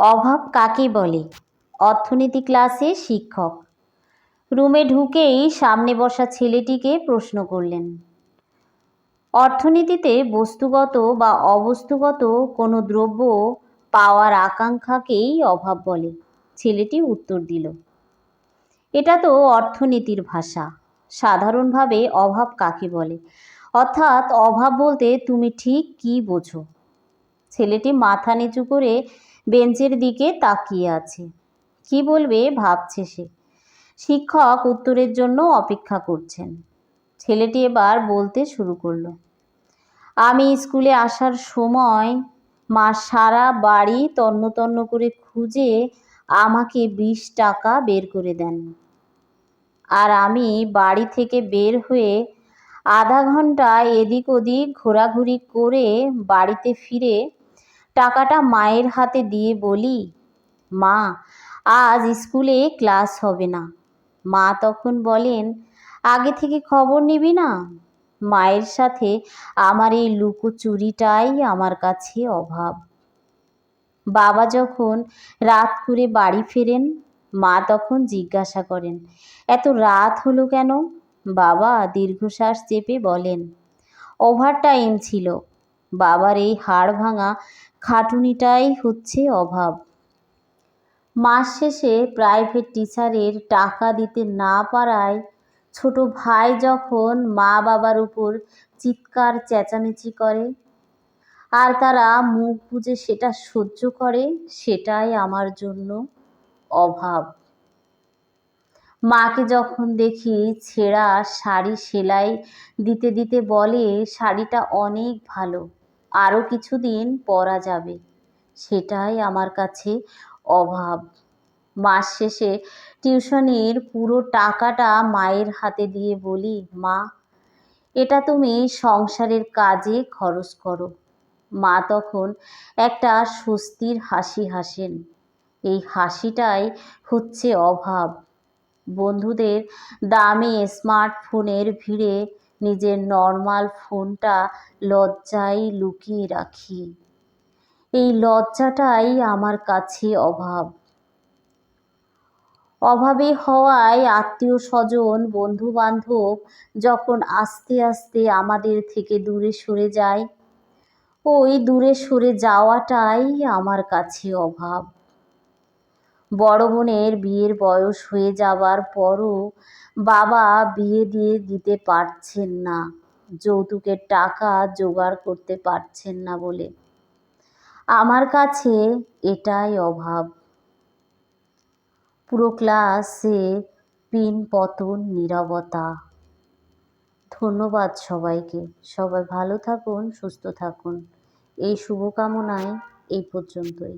অভাব কাকে বলে? অর্থনীতি ক্লাসে শিক্ষক রুমে ঢুকেই সামনে বসা ছেলেটিকে প্রশ্ন করলেন, অর্থনীতিতে বস্তুগত বা অবস্তুগত কোনো দ্রব্য পাওয়ার আকাঙ্ক্ষাকেই অভাব বলে। ছেলেটি উত্তর দিল, এটা তো অর্থনীতির ভাষা। সাধারণভাবে অভাব কাকে বলে, অর্থাৎ অভাব বলতে তুমি ঠিক কি বোঝো? ছেলেটি মাথা নিচু করে বেঞ্চের দিকে তাকিয়ে আছে। কি বলবে ভাবছে সে। শিক্ষক উত্তরের জন্য অপেক্ষা করছেন। ছেলেটি এবার বলতে শুরু করলো, আমি স্কুলে আসার সময় মা সারা বাড়ি তন্ন তন্ন করে খুঁজে আমাকে 20 টাকা বের করে দেন। আর আমি বাড়ি থেকে বের হয়ে আধা ঘন্টা এদিক ওদিক ঘোরাঘুরি করে বাড়িতে ফিরে টাকাটা মায়ের হাতে দিয়ে বলি, মা আজ স্কুলে ক্লাস হবে না। মা তখন বলেন, আগে থেকে খবর নিবি না? মায়ের সাথে আমার এই লুকোচুরিটাই আমার কাছে অভাব। বাবা যখন রাত করে বাড়ি ফেরেন, মা তখন জিজ্ঞাসা করেন, এত রাত হলো কেন? বাবা দীর্ঘশ্বাস চেপে বলেন, ওভারটাইম ছিল। বাবার এই হাড় ভাঙা খাটুনিটাই হচ্ছে অভাব। মাস শেষে প্রাইভেট টিচারের টাকা দিতে না পারায় ছোট ভাই যখন মা বাবার উপর চিৎকার চেঁচামেচি করে আর তারা মুখ বুজে সেটা সহ্য করে, সেটাই আমার জন্য অভাব। মাকে যখন দেখি ছেঁড়া শাড়ি সেলাই দিতে দিতে বলে, শাড়িটা অনেক ভালো, আরও কিছুদিন পরা যাবে, সেটাই আমার কাছে অভাব। মাস শেষে টিউশনির পুরো টাকাটা মায়ের হাতে দিয়ে বলি, মা এটা তুমি সংসারের কাজে খরচ করো। মা তখন একটা স্বস্তির হাসি হাসেন। এই হাসিটাই হচ্ছে অভাব। বন্ধুদের দামি স্মার্টফোনের ভিড়ে নিজের নর্মাল ফোনটা লজ্জায় লুকিয়ে রাখি। এই লজ্জাটাই আমার কাছে অভাব। অভাবে হওয়ায় আত্মীয় স্বজন বন্ধু বান্ধব যখন আস্তে আস্তে আমাদের থেকে দূরে সরে যায়, ওই দূরে সরে যাওয়াটাই আমার কাছে অভাব। বড় বোনের বিয়ের বয়স হয়ে যাবার পরও বাবা বিয়ে দিয়ে দিতে পারছেন না, যৌতুকের টাকা জোগাড় করতে পারছেন না বলে। আমার কাছে এটাই অভাব। পুরো ক্লাসে পিন পতন, নীরবতা। ধন্যবাদ সবাইকে। সবাই ভালো থাকুন, সুস্থ থাকুন। এই শুভকামনায় এই পর্যন্তই।